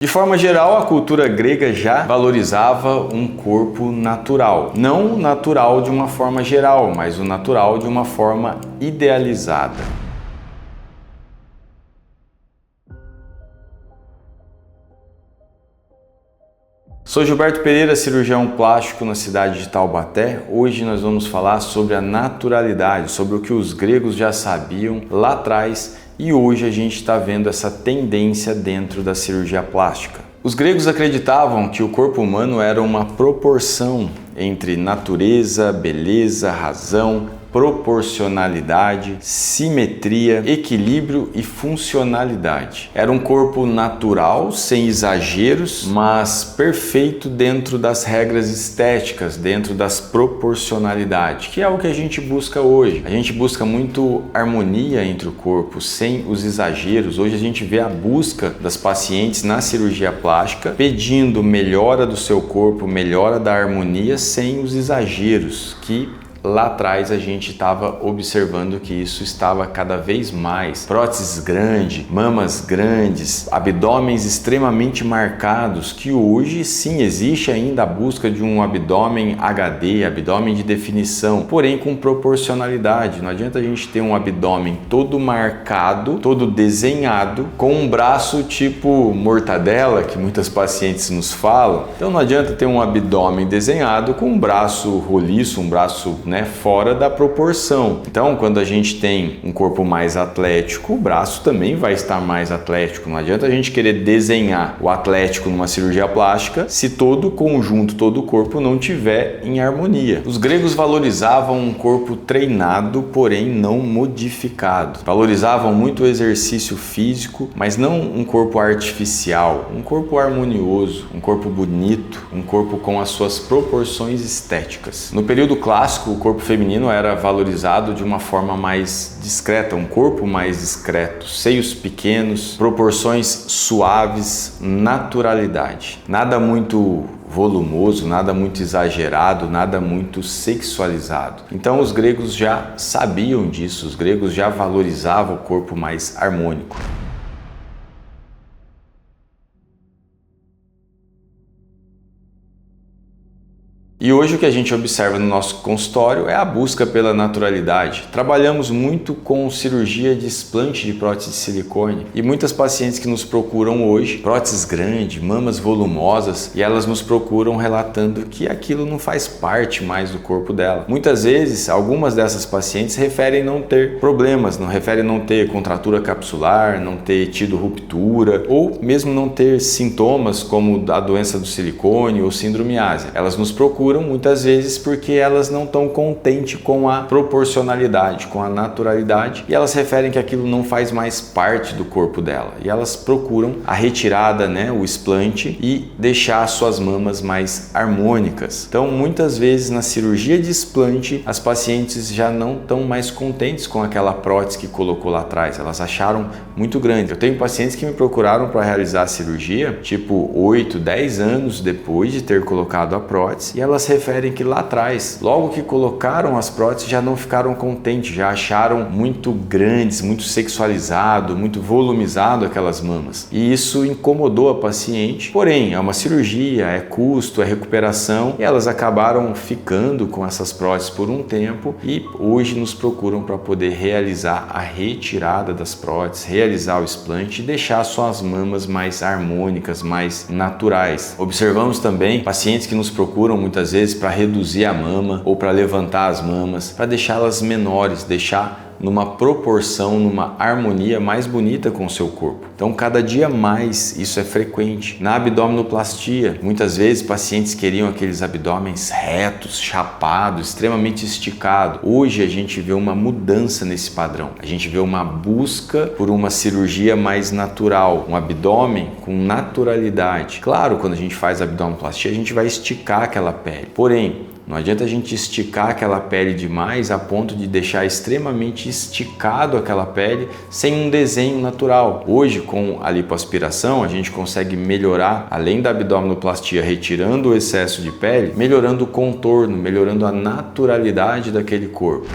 De forma geral, a cultura grega já valorizava um corpo natural. Não natural de uma forma geral, mas o natural de uma forma idealizada. Sou Gilberto Pereira, cirurgião plástico na cidade de Taubaté. Hoje nós vamos falar sobre a naturalidade, sobre o que os gregos já sabiam lá atrás e hoje a gente está vendo essa tendência dentro da cirurgia plástica. Os gregos acreditavam que o corpo humano era uma proporção entre natureza, beleza, razão, proporcionalidade, simetria, equilíbrio e funcionalidade. Era um corpo natural, sem exageros, mas perfeito dentro das regras estéticas, dentro das proporcionalidades, que é o que a gente busca hoje. A gente busca muito harmonia entre o corpo, sem os exageros. Hoje a gente vê a busca das pacientes na cirurgia plástica pedindo melhora do seu corpo, melhora da harmonia, sem os exageros, que lá atrás a gente estava observando que isso estava cada vez mais. Próteses grandes, mamas grandes, abdômenes extremamente marcados, que hoje sim existe ainda a busca de um abdômen HD, abdômen de definição, porém com proporcionalidade. Não adianta a gente ter um abdômen todo marcado, todo desenhado, com um braço tipo mortadela, que muitas pacientes nos falam. Então não adianta ter um abdômen desenhado com um braço roliço, um braço fora da proporção. Então, quando a gente tem um corpo mais atlético, o braço também vai estar mais atlético. Não adianta a gente querer desenhar o atlético numa cirurgia plástica se todo o conjunto, todo o corpo não tiver em harmonia. Os gregos valorizavam um corpo treinado, porém não modificado. Valorizavam muito o exercício físico, mas não um corpo artificial, um corpo harmonioso, um corpo bonito, um corpo com as suas proporções estéticas. No período clássico, o corpo feminino era valorizado de uma forma mais discreta, um corpo mais discreto, seios pequenos, proporções suaves, naturalidade. Nada muito volumoso, nada muito exagerado, nada muito sexualizado. Então os gregos já sabiam disso, os gregos já valorizavam o corpo mais harmônico. E hoje o que a gente observa no nosso consultório é a busca pela naturalidade. Trabalhamos muito com cirurgia de explante de prótese de silicone e muitas pacientes que nos procuram hoje, próteses grandes, mamas volumosas, e elas nos procuram relatando que aquilo não faz parte mais do corpo dela. Muitas vezes, algumas dessas pacientes referem não ter problemas, não referem não ter contratura capsular, não ter tido ruptura ou mesmo não ter sintomas como a doença do silicone ou síndrome ásia. Elas nos procuram muitas vezes porque elas não estão contentes com a proporcionalidade, com a naturalidade, e elas referem que aquilo não faz mais parte do corpo dela. E elas procuram a retirada, o explante, e deixar suas mamas mais harmônicas. Então, muitas vezes na cirurgia de explante, as pacientes já não estão mais contentes com aquela prótese que colocou lá atrás. Elas acharam muito grande. Eu tenho pacientes que me procuraram para realizar a cirurgia, tipo 8, 10 anos depois de ter colocado a prótese, e elas referem que lá atrás, logo que colocaram as próteses, já não ficaram contentes, já acharam muito grandes, muito sexualizado, muito volumizado aquelas mamas. E isso incomodou a paciente, porém é uma cirurgia, é custo, é recuperação, e elas acabaram ficando com essas próteses por um tempo e hoje nos procuram para poder realizar a retirada das próteses, realizar o explante e deixar suas mamas mais harmônicas, mais naturais. Observamos também pacientes que nos procuram muitas vezes para reduzir a mama ou para levantar as mamas, para deixá-las menores, deixar numa proporção, numa harmonia mais bonita com o seu corpo. Então, cada dia mais isso é frequente. Na abdominoplastia, muitas vezes pacientes queriam aqueles abdômenes retos, chapados, extremamente esticados. Hoje a gente vê uma mudança nesse padrão. A gente vê uma busca por uma cirurgia mais natural, um abdômen com naturalidade. Claro, quando a gente faz abdominoplastia, a gente vai esticar aquela pele. Porém, não adianta a gente esticar aquela pele demais a ponto de deixar extremamente esticado aquela pele sem um desenho natural. Hoje, com a lipoaspiração, a gente consegue melhorar, além da abdominoplastia, retirando o excesso de pele, melhorando o contorno, melhorando a naturalidade daquele corpo.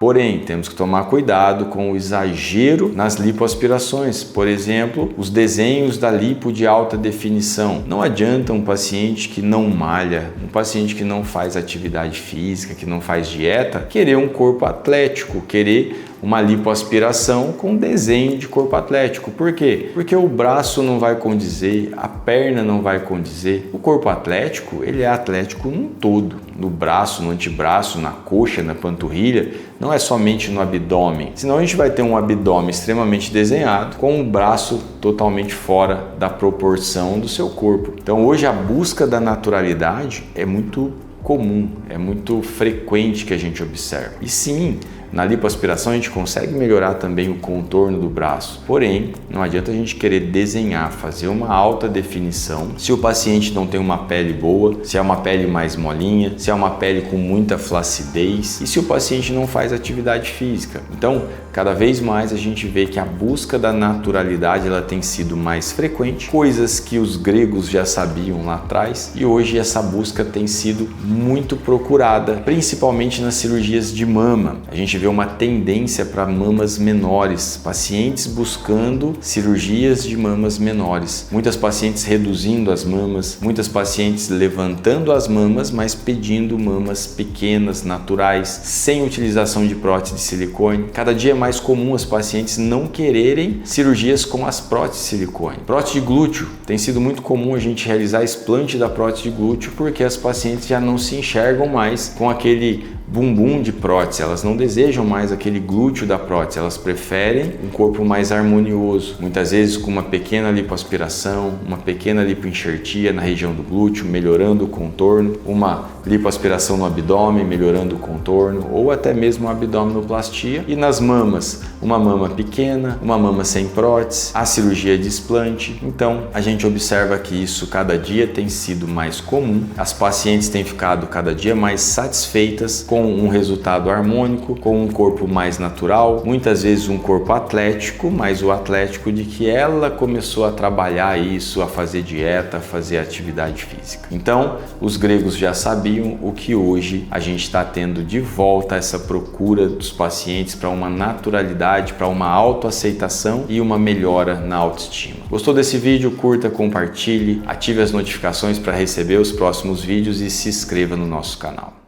Porém, temos que tomar cuidado com o exagero nas lipoaspirações. Por exemplo, os desenhos da lipo de alta definição. Não adianta um paciente que não malha, um paciente que não faz atividade física, que não faz dieta, querer um corpo atlético, querer uma lipoaspiração com desenho de corpo atlético. Por quê? Porque o braço não vai condizer, a perna não vai condizer. O corpo atlético, ele é atlético num todo, no braço, no antebraço, na coxa, na panturrilha, não é somente no abdômen. Senão a gente vai ter um abdômen extremamente desenhado com o braço totalmente fora da proporção do seu corpo. Então hoje a busca da naturalidade é muito comum, é muito frequente que a gente observa. E sim, na lipoaspiração a gente consegue melhorar também o contorno do braço, porém não adianta a gente querer desenhar, fazer uma alta definição se o paciente não tem uma pele boa, se é uma pele mais molinha, se é uma pele com muita flacidez e se o paciente não faz atividade física. Então, cada vez mais a gente vê que a busca da naturalidade ela tem sido mais frequente, coisas que os gregos já sabiam lá atrás e hoje essa busca tem sido muito procurada, principalmente nas cirurgias de mama. A gente vê uma tendência para mamas menores, pacientes buscando cirurgias de mamas menores, muitas pacientes reduzindo as mamas, muitas pacientes levantando as mamas, mas pedindo mamas pequenas, naturais, sem utilização de prótese de silicone. Cada dia é mais comum as pacientes não quererem cirurgias com as próteses de silicone. Prótese de glúteo, tem sido muito comum a gente realizar explante da prótese de glúteo porque as pacientes já não se enxergam mais com aquele bumbum de prótese, elas não desejam mais aquele glúteo da prótese, elas preferem um corpo mais harmonioso, muitas vezes com uma pequena lipoaspiração, uma pequena lipoenxertia na região do glúteo, melhorando o contorno, uma lipoaspiração no abdômen, melhorando o contorno, ou até mesmo uma abdominoplastia. E nas mamas, uma mama pequena, uma mama sem prótese, a cirurgia de explante. Então, a gente observa que isso cada dia tem sido mais comum, as pacientes têm ficado cada dia mais satisfeitas com um resultado harmônico, com um corpo mais natural, muitas vezes um corpo atlético, mas o atlético de que ela começou a trabalhar isso, a fazer dieta, a fazer atividade física. Então, os gregos já sabiam o que hoje a gente está tendo de volta, essa procura dos pacientes para uma naturalidade, para uma autoaceitação e uma melhora na autoestima. Gostou desse vídeo? Curta, compartilhe, ative as notificações para receber os próximos vídeos e se inscreva no nosso canal.